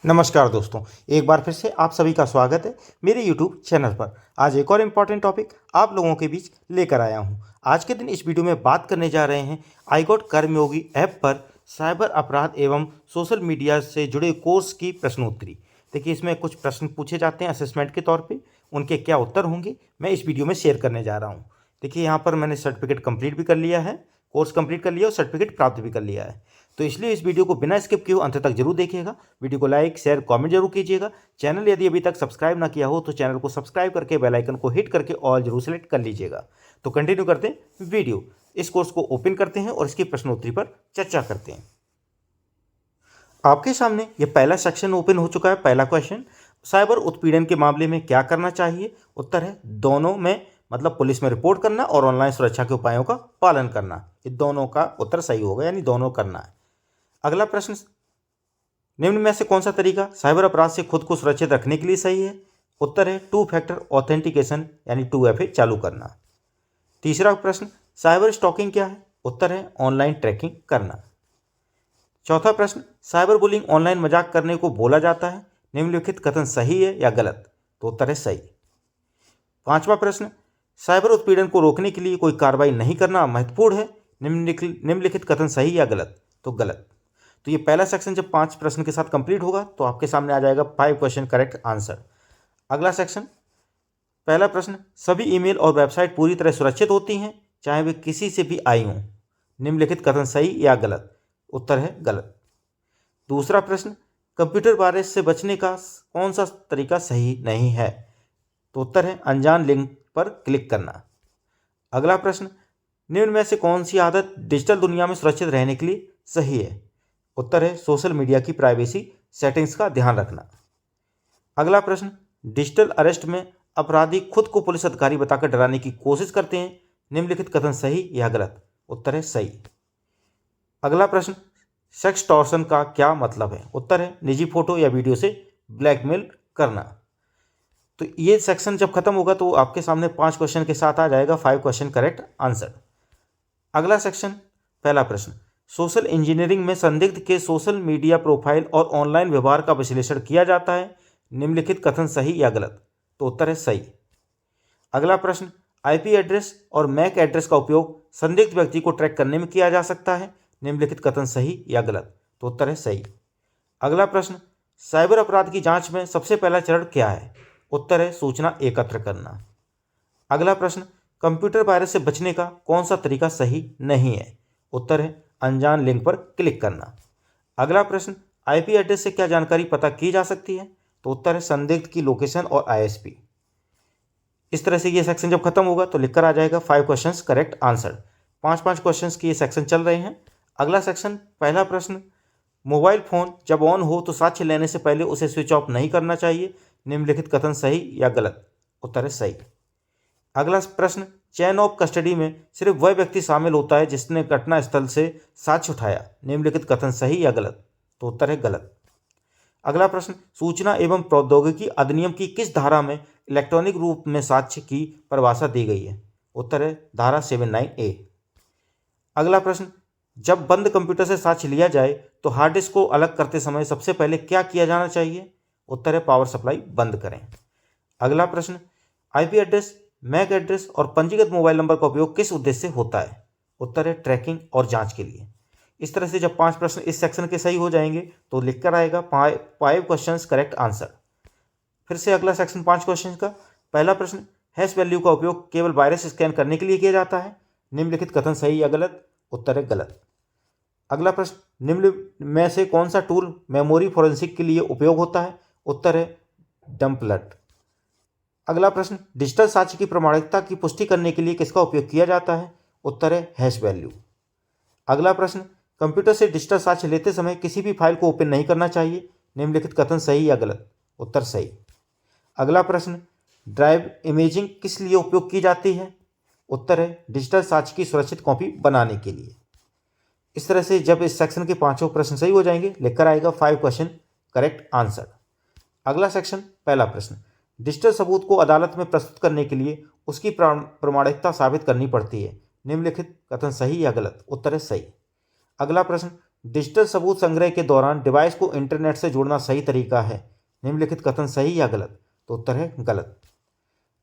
नमस्कार दोस्तों, एक बार फिर से आप सभी का स्वागत है मेरे YouTube चैनल पर। आज एक और इम्पॉर्टेंट टॉपिक आप लोगों के बीच लेकर आया हूं। आज के दिन इस वीडियो में बात करने जा रहे हैं आई गॉट कर्मयोगी ऐप पर साइबर अपराध एवं सोशल मीडिया से जुड़े कोर्स की प्रश्नोत्तरी। देखिए, इसमें कुछ प्रश्न पूछे जाते हैं असेसमेंट के तौर पे, उनके क्या उत्तर होंगे मैं इस वीडियो में शेयर करने जा रहा हूँ। देखिए, यहाँ पर मैंने सर्टिफिकेट कंप्लीट भी कर लिया है, कोर्स कंप्लीट कर लिया और सर्टिफिकेट प्राप्त भी कर लिया है। तो इसलिए इस वीडियो को बिना स्किप किए अंत तक जरूर देखिएगा। वीडियो को लाइक शेयर कमेंट जरूर कीजिएगा। चैनल यदि अभी तक सब्सक्राइब ना किया हो तो चैनल को सब्सक्राइब करके बेल आइकन को हिट करके ऑल जरूर सेलेक्ट कर लीजिएगा। तो कंटिन्यू करते हैं वीडियो। इस कोर्स को ओपन करते हैं और इसकी प्रश्नोत्तरी पर चर्चा करते हैं। आपके सामने ये पहला सेक्शन ओपन हो चुका है। पहला क्वेश्चन, साइबर उत्पीड़न के मामले में क्या करना चाहिए? उत्तर है दोनों में, मतलब पुलिस में रिपोर्ट करना और ऑनलाइन सुरक्षा के उपायों का पालन करना। ये दोनों का उत्तर सही होगा, यानी दोनों करना है। अगला प्रश्न, निम्न में से कौन सा तरीका साइबर अपराध से खुद को सुरक्षित रखने के लिए सही है? उत्तर है 2 फैक्टर ऑथेंटिकेशन यानी 2FA चालू करना। तीसरा प्रश्न, साइबर स्टॉकिंग क्या है? उत्तर है ऑनलाइन ट्रैकिंग करना। चौथा प्रश्न, साइबर बुलिंग ऑनलाइन मजाक करने को बोला जाता है, निम्नलिखित कथन सही है या गलत? तो उत्तर है सही। पांचवा प्रश्न, साइबर उत्पीड़न को रोकने के लिए कोई कार्रवाई नहीं करना महत्वपूर्ण है, निम्नलिखित कथन सही या गलत? तो गलत। तो ये पहला सेक्शन जब 5 प्रश्न के साथ कंप्लीट होगा तो आपके सामने आ जाएगा 5 क्वेश्चन करेक्ट आंसर। अगला सेक्शन, पहला प्रश्न, सभी ईमेल और वेबसाइट पूरी तरह सुरक्षित होती हैं चाहे वे किसी से भी आई हों, निम्नलिखित कथन सही या गलत? उत्तर है गलत। दूसरा प्रश्न, कंप्यूटर वायरस से बचने का कौन सा तरीका सही नहीं है? तो उत्तर है अनजान लिंक पर क्लिक करना। अगला प्रश्न, निम्न में से कौन सी आदत डिजिटल दुनिया में सुरक्षित रहने के लिए सही है? उत्तर है सोशल मीडिया की प्राइवेसी सेटिंग्स का ध्यान रखना। अगला प्रश्न, डिजिटल अरेस्ट में अपराधी खुद को पुलिस अधिकारी बताकर डराने की कोशिश करते हैं, निम्नलिखित कथन सही या गलत? उत्तर है सही। अगला प्रश्न, सेक्सटॉर्शन का क्या मतलब है? उत्तर है निजी फोटो या वीडियो से ब्लैकमेल करना। तो ये सेक्शन जब खत्म होगा तो आपके सामने 5 क्वेश्चन के साथ आ जाएगा 5 क्वेश्चन करेक्ट आंसर। अगला सेक्शन, पहला प्रश्न, सोशल इंजीनियरिंग में संदिग्ध के सोशल मीडिया प्रोफाइल और ऑनलाइन व्यवहार का विश्लेषण किया जाता है, निम्नलिखित कथन सही या गलत? तो उत्तर है सही। अगला प्रश्न, आईपी एड्रेस और मैक एड्रेस का उपयोग संदिग्ध व्यक्ति को ट्रैक करने में किया जा सकता है, निम्नलिखित कथन सही या गलत? तो उत्तर है सही। अगला प्रश्न, साइबर अपराध की जांच में सबसे पहला चरण क्या है? उत्तर है सूचना एकत्र करना। अगला प्रश्न, कंप्यूटर वायरस से बचने का कौन सा तरीका सही नहीं है? उत्तर है अनजान लिंक पर क्लिक करना। अगला प्रश्न, आईपी एड्रेस से क्या जानकारी पता की जा सकती है? तो उत्तर है संदिग्ध की लोकेशन और आईएसपी। इस तरह से ये सेक्शन जब खत्म होगा तो लिखकर आ जाएगा 5 क्वेश्चंस करेक्ट आंसर। 5 क्वेश्चंस की ये सेक्शन चल रहे हैं। अगला सेक्शन, पहला प्रश्न, मोबाइल फ़ोन जब ऑन हो तो साक्ष्य लेने से पहले उसे स्विच ऑफ नहीं करना चाहिए, निम्नलिखित कथन सही या गलत? उत्तर है सही। अगला प्रश्न, चेन ऑफ कस्टडी में सिर्फ वह व्यक्ति शामिल होता है जिसने घटना स्थल से साक्ष्य उठाया, निम्नलिखित कथन सही या गलत? तो उत्तर है गलत। अगला प्रश्न, सूचना एवं प्रौद्योगिकी अधिनियम की किस धारा में इलेक्ट्रॉनिक रूप में साक्ष्य की परिभाषा दी गई है? उत्तर है धारा 79A। अगला प्रश्न, जब बंद कंप्यूटर से साक्ष्य लिया जाए तो हार्ड डिस्क को अलग करते समय सबसे पहले क्या किया जाना चाहिए? उत्तर है पावर सप्लाई बंद करें। अगला प्रश्न, आईपी एड्रेस, मैक एड्रेस और पंजीकृत मोबाइल नंबर का उपयोग किस उद्देश्य से होता है? उत्तर है ट्रैकिंग और जांच के लिए। इस तरह से जब 5 प्रश्न इस सेक्शन के सही हो जाएंगे तो लिखकर आएगा 5 क्वेश्चंस करेक्ट आंसर। फिर से अगला सेक्शन 5 क्वेश्चन का। पहला प्रश्न, हैश वैल्यू का उपयोग केवल वायरस स्कैन करने के लिए किया जाता है, निम्नलिखित कथन सही या गलत? उत्तर है गलत। अगला प्रश्न, निम्न में से कौन सा टूल मेमोरी फोरेंसिक के लिए उपयोग होता है? उत्तर है डम्पलट। अगला प्रश्न, डिजिटल साक्ष्य की प्रामाणिकता की पुष्टि करने के लिए किसका उपयोग किया जाता है? उत्तर है हैश वैल्यू। अगला प्रश्न, कंप्यूटर से डिजिटल साक्ष्य लेते समय किसी भी फाइल को ओपन नहीं करना चाहिए, निम्नलिखित कथन सही या गलत? उत्तर सही। अगला प्रश्न, ड्राइव इमेजिंग किस लिए उपयोग की जाती है? उत्तर है डिजिटल साक्ष्य की सुरक्षित कॉपी बनाने के लिए। इस तरह से जब इस सेक्शन के 5 प्रश्न सही हो जाएंगे लिखकर आएगा 5 क्वेश्चन करेक्ट आंसर। अगला सेक्शन, पहला प्रश्न, डिजिटल सबूत को अदालत में प्रस्तुत करने के लिए उसकी प्रामाणिकता साबित करनी पड़ती है, निम्नलिखित कथन सही या गलत? उत्तर है सही। अगला प्रश्न, डिजिटल सबूत संग्रह के दौरान डिवाइस को इंटरनेट से जोड़ना सही तरीका है। निम्नलिखित कथन सही या गलत? तो उत्तर है गलत।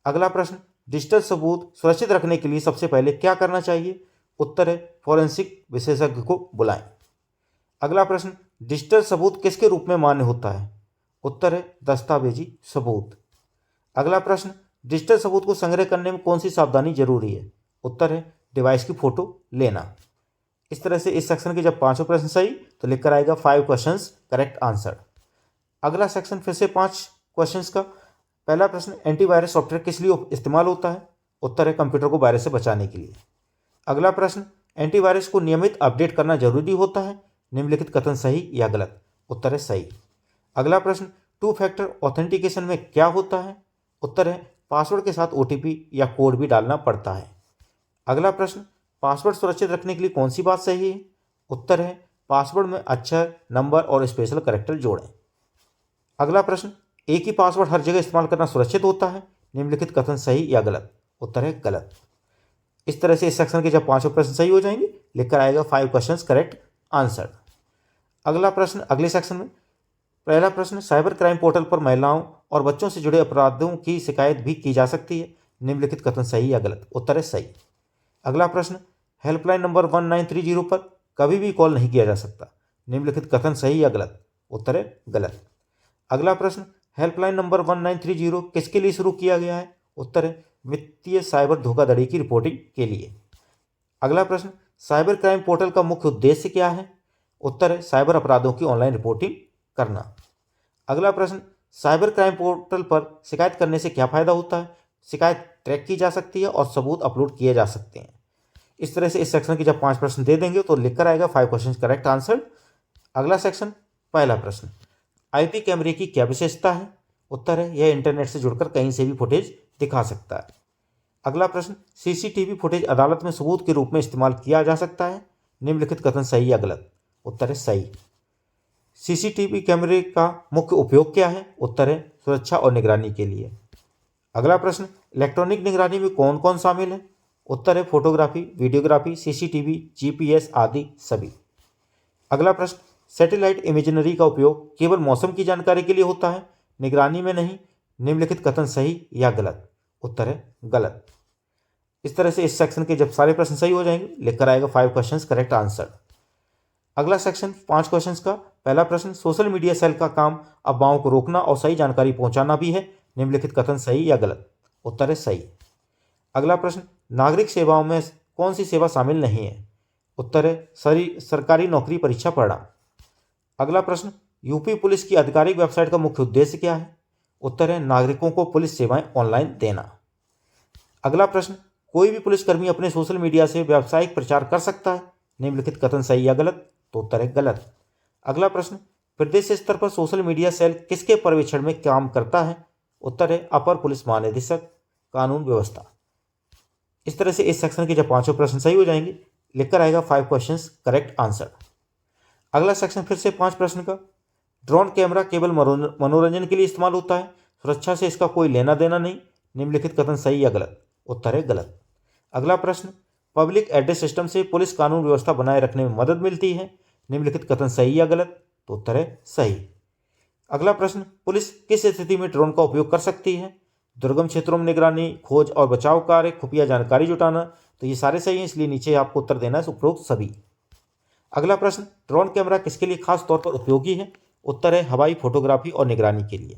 अगला प्रश्न, डिजिटल सबूत सुरक्षित रखने के लिए सबसे पहले क्या करना चाहिए? उत्तर है फॉरेंसिक विशेषज्ञ को बुलाएं। अगला प्रश्न, डिजिटल सबूत किसके रूप में मान्य होता है? उत्तर है दस्तावेजी सबूत। अगला प्रश्न, डिजिटल सबूत को संग्रह करने में कौन सी सावधानी जरूरी है? उत्तर है डिवाइस की फोटो लेना। इस तरह से इस सेक्शन के जब 5 प्रश्न सही तो लिखकर आएगा 5 क्वेश्चंस करेक्ट आंसर। अगला सेक्शन फिर से 5 क्वेश्चंस का। पहला प्रश्न, एंटीवायरस सॉफ्टवेयर किस लिए इस्तेमाल होता है? उत्तर है कंप्यूटर को वायरस से बचाने के लिए। अगला प्रश्न, एंटीवायरस को नियमित अपडेट करना जरूरी होता है। निम्नलिखित कथन सही या गलत? उत्तर है सही। अगला प्रश्न, 2 फैक्टर ऑथेंटिकेशन में क्या होता है? उत्तर है पासवर्ड के साथ OTP या कोड भी डालना पड़ता है। अगला प्रश्न, पासवर्ड सुरक्षित रखने के लिए कौन सी बात सही है? उत्तर है पासवर्ड में अक्षर, नंबर और स्पेशल कैरेक्टर जोड़ें। अगला प्रश्न, एक ही पासवर्ड हर जगह इस्तेमाल करना सुरक्षित होता है। निम्नलिखित कथन सही या गलत? उत्तर है गलत। इस तरह से इस सेक्शन के जब 5 प्रश्न सही हो जाएंगे लिखकर आएगा 5 क्वेश्चंस करेक्ट आंसर। अगला प्रश्न अगले सेक्शन में। पहला प्रश्न, साइबर क्राइम पोर्टल पर महिलाओं और बच्चों से जुड़े अपराधों की शिकायत भी की जा सकती है। निम्नलिखित कथन सही या गलत? उत्तर है सही। अगला प्रश्न, हेल्पलाइन नंबर 1930 पर कभी भी कॉल नहीं किया जा सकता। निम्नलिखित कथन सही या गलत? उत्तर है गलत। अगला प्रश्न, हेल्पलाइन नंबर 1930 किसके लिए शुरू किया गया है? उत्तर है वित्तीय साइबर धोखाधड़ी की रिपोर्टिंग के लिए। अगला प्रश्न, साइबर क्राइम पोर्टल का मुख्य उद्देश्य क्या है? उत्तर है साइबर अपराधों की ऑनलाइन रिपोर्टिंग करना। अगला प्रश्न, साइबर क्राइम पोर्टल पर शिकायत करने से क्या फायदा होता है? शिकायत ट्रैक की जा सकती है और सबूत अपलोड किए जा सकते हैं। इस तरह से इस सेक्शन के जब 5 प्रश्न दे देंगे तो लिखकर आएगा 5 क्वेश्चन करेक्ट आंसर। अगला सेक्शन, पहला प्रश्न, IP कैमरे की क्या विशेषता है? उत्तर है यह इंटरनेट से जुड़कर कहीं से भी फुटेज दिखा सकता है। अगला प्रश्न, CCTV फुटेज अदालत में सबूत के रूप में इस्तेमाल किया जा सकता है। निम्नलिखित कथन सही या गलत? उत्तर है सही। CCTV कैमरे का मुख्य उपयोग क्या है? उत्तर है सुरक्षा और निगरानी के लिए। अगला प्रश्न, इलेक्ट्रॉनिक निगरानी में कौन कौन शामिल है? उत्तर है फोटोग्राफी, वीडियोग्राफी, CCTV, GPS आदि सभी। अगला प्रश्न, सैटेलाइट इमेजनरी का उपयोग केवल मौसम की जानकारी के लिए होता है, निगरानी में नहीं। निम्नलिखित कथन सही या गलत? उत्तर है गलत। इस तरह से इस सेक्शन के जब सारे प्रश्न सही हो जाएंगे लिखकर आएगा 5 क्वेश्चंस करेक्ट आंसर। अगला सेक्शन 5 क्वेश्चंस का। पहला प्रश्न, सोशल मीडिया सेल का काम अफवाहों को रोकना और सही जानकारी पहुंचाना भी है। निम्नलिखित कथन सही या गलत? उत्तर है सही। अगला प्रश्न, नागरिक सेवाओं में कौन सी सेवा शामिल नहीं है? उत्तर है सरकारी नौकरी परीक्षा परिणाम। अगला प्रश्न, यूपी पुलिस की आधिकारिक वेबसाइट का मुख्य उद्देश्य क्या है? उत्तर है नागरिकों को पुलिस सेवाएं ऑनलाइन देना। अगला प्रश्न, कोई भी पुलिसकर्मी अपने सोशल मीडिया से व्यावसायिक प्रचार कर सकता है। निम्नलिखित कथन सही या गलत? तो उत्तर है गलत। अगला प्रश्न, प्रदेश स्तर पर सोशल मीडिया सेल किसके पर्यवेक्षण में काम करता है? उत्तर है अपर पुलिस महानिदेशक, कानून व्यवस्था। इस तरह से इस सेक्शन के जब 5 प्रश्न सही हो जाएंगे लिखकर आएगा 5 क्वेश्चंस करेक्ट आंसर। अगला सेक्शन फिर से 5 प्रश्न का। ड्रोन कैमरा केवल मनोरंजन के लिए इस्तेमाल होता है, सुरक्षा से इसका कोई लेना देना नहीं। निम्नलिखित कथन सही या गलत? उत्तर है गलत। अगला प्रश्न, पब्लिक एड्रेस सिस्टम से पुलिस कानून व्यवस्था बनाए रखने में मदद मिलती है। निम्नलिखित कथन सही या गलत? तो उत्तर है सही। अगला प्रश्न, पुलिस किस स्थिति में ड्रोन का उपयोग कर सकती है? दुर्गम क्षेत्रों में निगरानी, खोज और बचाव कार्य, खुफिया जानकारी जुटाना। तो ये सारे सही हैं, इसलिए नीचे आपको उत्तर देना है उपरोक्त सभी। अगला प्रश्न, ड्रोन कैमरा किसके लिए खास तौर पर उपयोगी है? उत्तर है हवाई फोटोग्राफी और निगरानी के लिए।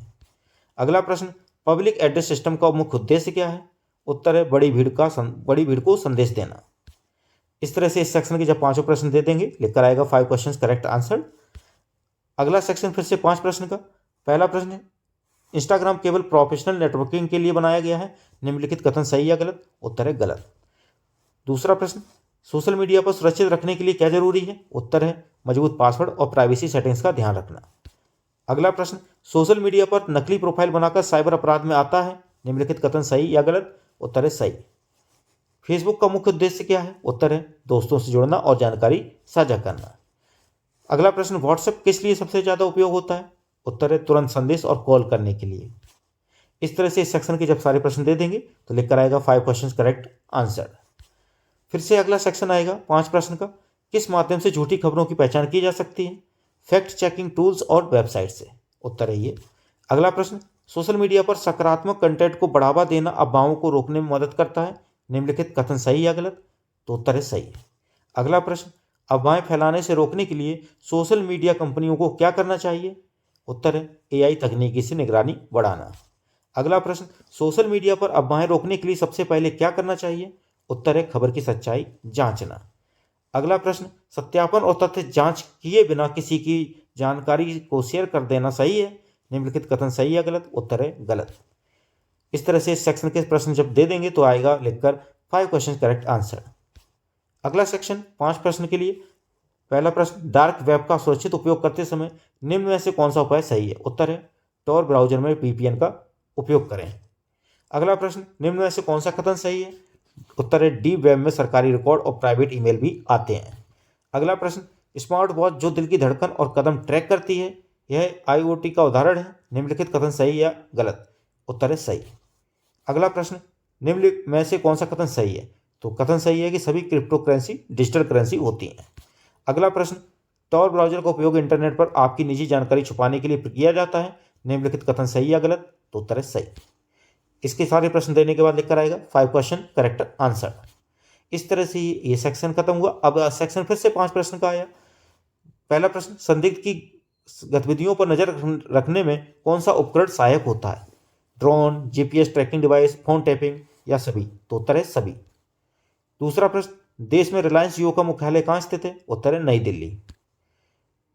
अगला प्रश्न, पब्लिक एड्रेस सिस्टम का मुख्य उद्देश्य क्या है? उत्तर है बड़ी भीड़ को संदेश देना। इस तरह से इस सेक्शन के जब 5 प्रश्न दे देंगे लिखकर आएगा 5 क्वेश्चंस करेक्ट आंसर। अगला सेक्शन फिर से 5 प्रश्न का। पहला प्रश्न है, इंस्टाग्राम केवल प्रोफेशनल नेटवर्किंग के लिए बनाया गया है। निम्नलिखित कथन सही या गलत? उत्तर है गलत। दूसरा प्रश्न, सोशल मीडिया पर सुरक्षित रखने के लिए क्या जरूरी है? उत्तर है मजबूत पासवर्ड और प्राइवेसी सेटिंग्स का ध्यान रखना। अगला प्रश्न, सोशल मीडिया पर नकली प्रोफाइल बनाकर साइबर अपराध में आता है। निम्नलिखित कथन सही या गलत? उत्तर है सही। फेसबुक का मुख्य उद्देश्य क्या है? उत्तर है दोस्तों से जुड़ना और जानकारी साझा करना। अगला प्रश्न, व्हाट्सएप किस लिए सबसे ज़्यादा उपयोग होता है? उत्तर है तुरंत संदेश और कॉल करने के लिए। इस तरह से इस सेक्शन के जब सारे प्रश्न दे देंगे तो लिखकर आएगा 5 क्वेश्चंस करेक्ट आंसर। फिर से अगला सेक्शन आएगा 5 प्रश्न का। किस माध्यम से झूठी खबरों की पहचान की जा सकती है? फैक्ट चेकिंग टूल्स और वेबसाइट से। उत्तर है ये। अगला प्रश्न, सोशल मीडिया पर सकारात्मक कंटेंट को बढ़ावा देना अफवाहों को रोकने में मदद करता है। निम्नलिखित कथन सही या गलत? तो उत्तर है सही। अगला प्रश्न, अफवाहें फैलाने से रोकने के लिए सोशल मीडिया कंपनियों को क्या करना चाहिए? उत्तर है एआई तकनीकी से निगरानी बढ़ाना। अगला प्रश्न, सोशल मीडिया पर अफवाहें रोकने के लिए सबसे पहले क्या करना चाहिए? उत्तर है खबर की सच्चाई जांचना। अगला प्रश्न, सत्यापन और तथ्य जांच किए बिना किसी की जानकारी को शेयर कर देना सही है? निम्नलिखित कथन सही या गलत? उत्तर है गलत। इस तरह से इस सेक्शन के प्रश्न जब दे देंगे तो आएगा लिखकर 5 क्वेश्चन करेक्ट आंसर। अगला सेक्शन 5 प्रश्न के लिए। पहला प्रश्न, डार्क वेब का सुरक्षित उपयोग करते समय निम्न में से कौन सा उपाय सही है? उत्तर है टॉर ब्राउजर में वीपीएन का उपयोग करें। अगला प्रश्न, निम्न में से कौन सा कथन सही है? उत्तर है डीप वेब में सरकारी रिकॉर्ड और प्राइवेट ईमेल भी आते हैं। अगला प्रश्न, स्मार्ट वॉच जो दिल की धड़कन और कदम ट्रैक करती है, यह आईओटी का उदाहरण है। निम्नलिखित कथन सही या गलत? उत्तर है सही। अगला प्रश्न, निम्न में से कौन सा कथन सही है? तो कथन सही है कि सभी क्रिप्टो करेंसी डिजिटल करेंसी होती हैं। अगला प्रश्न, टॉर ब्राउजर का उपयोग इंटरनेट पर आपकी निजी जानकारी छुपाने के लिए किया जाता है। निम्नलिखित कथन सही या गलत? तो उत्तर है सही। इसके सारे प्रश्न देने के बाद लिखकर आएगा 5 क्वेश्चन करेक्ट आंसर। इस तरह से ये सेक्शन खत्म हुआ। अब सेक्शन फिर से 5 प्रश्न का आया। पहला प्रश्न, संदिग्ध की गतिविधियों पर नजर रखने में कौन सा उपकरण सहायक होता है? Drone, GPS tracking device, phone tapping या सभी? तो उत्तर है सभी। दूसरा प्रश्न, देश में रिलायंस जियो का मुख्यालय कहाँ स्थित है? उत्तर है नई दिल्ली।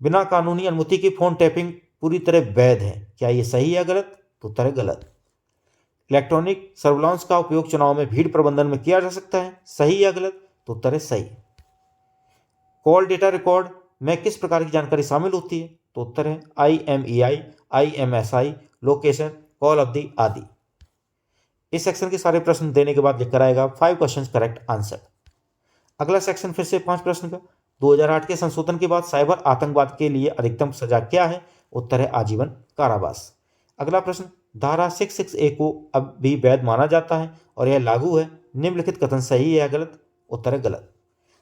बिना कानूनी अनुमति की फोन टैपिंग पूरी तरह वैध है, क्या ये सही या गलत? तो उत्तर है गलत। इलेक्ट्रॉनिक सर्विलांस का उपयोग चुनाव में भीड़ प्रबंधन में किया जा सकता है, सही या गलत? तो उत्तर है सही। कॉल डेटा रिकॉर्ड में किस प्रकार की जानकारी शामिल होती है? तो उत्तर है IMEI, IMSI, लोकेशन, कॉल अवधि आदि। इस सेक्शन के सारे प्रश्न देने के बाद लिखकर आएगा 5 क्वेश्चन करेक्ट आंसर। अगला सेक्शन फिर से 5 प्रश्न का। 2008 के संशोधन के बाद साइबर आतंकवाद के लिए अधिकतम सजा क्या है? उत्तर है आजीवन कारावास। अगला प्रश्न, धारा 666A को अब भी वैध माना जाता है और यह लागू है। निम्नलिखित कथन सही है या गलत? उत्तर है गलत।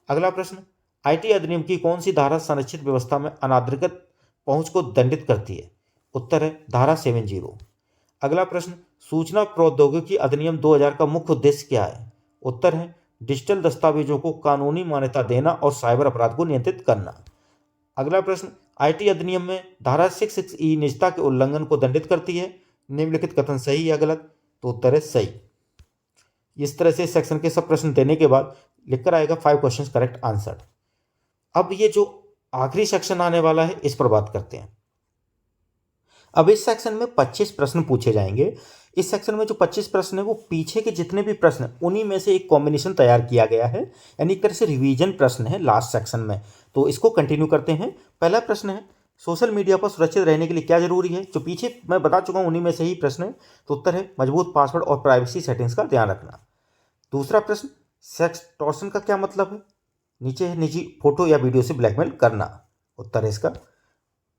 अगला प्रश्न, आईटी अधिनियम की कौन सी धारा संरक्षित व्यवस्था में अनाधिकृत पहुंच को दंडित करती है? उत्तर है धारा 70। अगला प्रश्न, सूचना प्रौद्योगिकी अधिनियम 2000 का मुख्य उद्देश्य क्या है? उत्तर है डिजिटल दस्तावेजों को कानूनी मान्यता देना और साइबर अपराध को नियंत्रित करना। अगला प्रश्न, आईटी अधिनियम में धारा 66E निजता के उल्लंघन को दंडित करती है। निम्नलिखित कथन सही या गलत? तो उत्तर है सही। इस तरह से सेक्शन के सब प्रश्न देने के बाद लिखकर आएगा 5 क्वेश्चन करेक्ट आंसर। अब ये जो आखिरी सेक्शन आने वाला है इस पर बात करते हैं। अब इस सेक्शन में 25 प्रश्न पूछे जाएंगे। इस सेक्शन में जो 25 प्रश्न है वो पीछे के जितने भी प्रश्न हैं उन्हीं में से एक कॉम्बिनेशन तैयार किया गया है, यानी एक तरह से रिवीजन प्रश्न है लास्ट सेक्शन में। तो इसको कंटिन्यू करते हैं। पहला प्रश्न है, सोशल मीडिया पर सुरक्षित रहने के लिए क्या जरूरी है? जो पीछे मैं बता चुका हूँ उन्हीं में से ही प्रश्न है। तो उत्तर है मजबूत पासवर्ड और प्राइवेसी सेटिंग्स का ध्यान रखना। दूसरा प्रश्न, सेक्सटॉर्शन का क्या मतलब है? नीचे है निजी फोटो या वीडियो से ब्लैकमेल करना। उत्तर है इसका।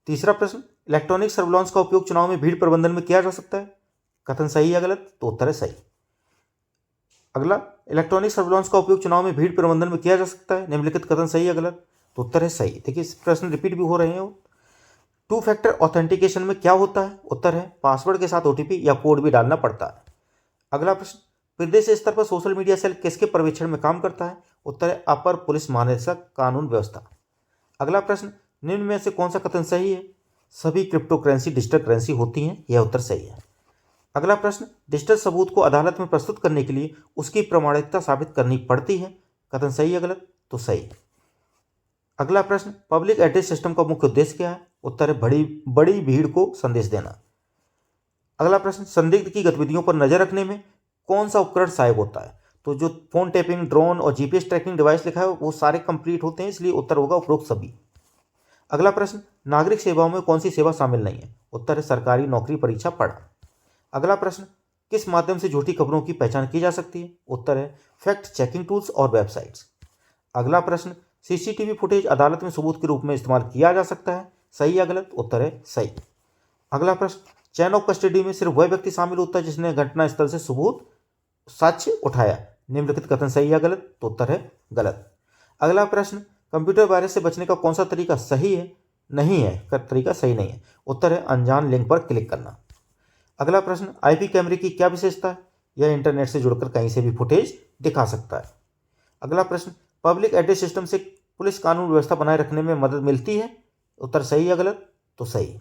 तीसरा प्रश्न, इलेक्ट्रॉनिक सर्विलांस का उपयोग चुनाव में भीड़ प्रबंधन में किया जा सकता है, कथन सही या गलत? तो उत्तर है सही। अगला, इलेक्ट्रॉनिक सर्विलांस का उपयोग चुनाव में भीड़ प्रबंधन में किया जा सकता है, निम्नलिखित कथन सही या गलत? तो उत्तर है सही। देखिए इस प्रश्न रिपीट भी हो रहे हैं। 2 फैक्टर ऑथेंटिकेशन में क्या होता है? उत्तर है पासवर्ड के साथ ओटीपी या कोड भी डालना पड़ता है। अगला प्रश्न, प्रदेश स्तर पर सोशल मीडिया सेल किसके पर्यवेक्षण में काम करता है? उत्तर है अपर पुलिस महानिदेशक कानून व्यवस्था। अगला प्रश्न, निम्न में से कौन सा कथन सही है? सभी क्रिप्टो करेंसी डिजिटल करेंसी होती हैं, यह उत्तर सही है। अगला प्रश्न, डिजिटल सबूत को अदालत में प्रस्तुत करने के लिए उसकी प्रामाणिकता साबित करनी पड़ती है, कथन सही या गलत? तो सही। अगला प्रश्न, पब्लिक एड्रेस सिस्टम का मुख्य उद्देश्य क्या है? उत्तर है बड़ी भीड़ को संदेश देना। अगला प्रश्न, संदिग्ध की गतिविधियों पर नजर रखने में कौन सा उपकरण सहायक होता है? तो जो फोन टैपिंग, ड्रोन और जीपीएस ट्रैकिंग डिवाइस लिखा है वो सारे कंप्लीट होते हैं, इसलिए उत्तर होगा उपरोक्त सभी। अगला प्रश्न, नागरिक सेवाओं में कौन सी सेवा शामिल नहीं है? उत्तर है सरकारी नौकरी परीक्षा पढ़ा। अगला प्रश्न, किस माध्यम से झूठी खबरों की पहचान की जा सकती है? उत्तर है फैक्ट चेकिंग टूल्स और वेबसाइट्स। अगला प्रश्न, सीसीटीवी फुटेज अदालत में सबूत के रूप में इस्तेमाल किया जा सकता है, सही या गलत? उत्तर है सही। अगला प्रश्न, चैन ऑफ कस्टडी में सिर्फ वह व्यक्ति शामिल होता है जिसने घटनास्थल से सबूत साक्ष्य उठाया, निम्नलिखित कथन सही या गलत? तो उत्तर है गलत। अगला प्रश्न, कंप्यूटर वायरस से बचने का कौन सा तरीका सही है? नहीं है, का तरीका सही नहीं है। उत्तर है अनजान लिंक पर क्लिक करना। अगला प्रश्न, आईपी कैमरे की क्या विशेषता है? यह इंटरनेट से जुड़कर कहीं से भी फुटेज दिखा सकता है। अगला प्रश्न, पब्लिक एड्रेस सिस्टम से पुलिस कानून व्यवस्था बनाए रखने में मदद मिलती है? उत्तर सही या गलत? तो सही।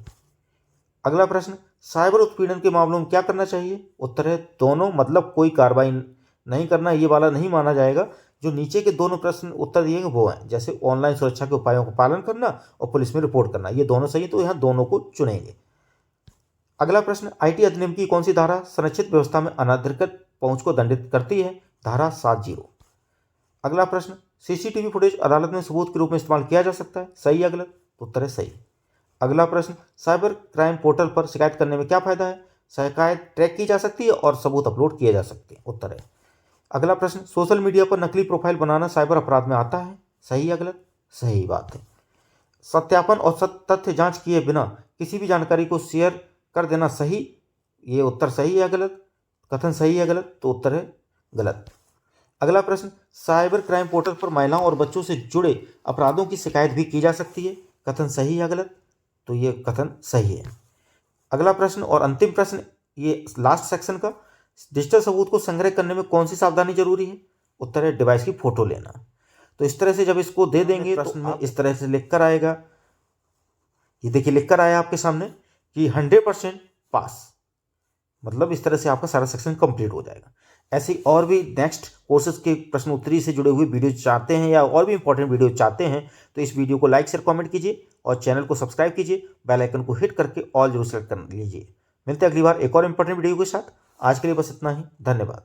अगला प्रश्न, साइबर उत्पीड़न के मामलों में क्या करना चाहिए? उत्तर है दोनों, मतलब कोई कार्रवाई नहीं करना, ये वाला नहीं माना जाएगा। जो नीचे के दोनों प्रश्न उत्तर दिए वो हैं, जैसे ऑनलाइन सुरक्षा के उपायों का पालन करना और पुलिस में रिपोर्ट करना, ये दोनों सही है, तो यहाँ दोनों को चुनेंगे। अगला प्रश्न, आईटी अधिनियम की कौन सी धारा संरक्षित व्यवस्था में अनधिकृत पहुंच को दंडित करती है? धारा 70। अगला प्रश्न, सीसीटीवी फुटेज अदालत में सबूत के रूप में इस्तेमाल किया जा सकता है? सही या गलत? उत्तर है सही। अगला प्रश्न, साइबर क्राइम पोर्टल पर शिकायत करने में क्या फायदा है? शिकायत ट्रैक की जा सकती है और सबूत अपलोड किए जा सकते हैं। उत्तर है। अगला प्रश्न, सोशल मीडिया पर नकली प्रोफाइल बनाना साइबर अपराध में आता है? सही या गलत? सही बात है। सत्यापन और तथ्य जांच किए बिना किसी भी जानकारी को शेयर कर देना सही? ये उत्तर सही या गलत? कथन सही या गलत? तो उत्तर है गलत। अगला प्रश्न, साइबर क्राइम पोर्टल पर महिलाओं और बच्चों से जुड़े अपराधों की शिकायत भी की जा सकती है? कथन सही या गलत? तो ये कथन सही है। अगला प्रश्न और अंतिम प्रश्न, ये लास्ट सेक्शन का, डिजिटल सबूत को संग्रह करने में कौन सी सावधानी जरूरी है? उत्तर है डिवाइस की फोटो लेना। तो इस तरह से जब इसको दे देंगे प्रश्न में इस तरह से लिखकर आएगा, ये देखिए लिखकर आया आपके सामने कि 100% पास, मतलब इस तरह से आपका सारा सेक्शन कंप्लीट हो जाएगा। ऐसी और भी नेक्स्ट कोर्सेज के प्रश्न उत्तरी से जुड़े हुए वीडियो चाहते हैं या और भी इंपॉर्टेंट वीडियो चाहते हैं तो इस वीडियो को लाइक शेयर कमेंट कीजिए और चैनल को सब्सक्राइब कीजिए, बेल आइकन को हिट करके ऑल जरूर सेलेक्ट कर लीजिए। मिलते हैं अगली बार एक और इंपॉर्टेंट वीडियो के साथ। आज के लिए बस इतना ही, धन्यवाद।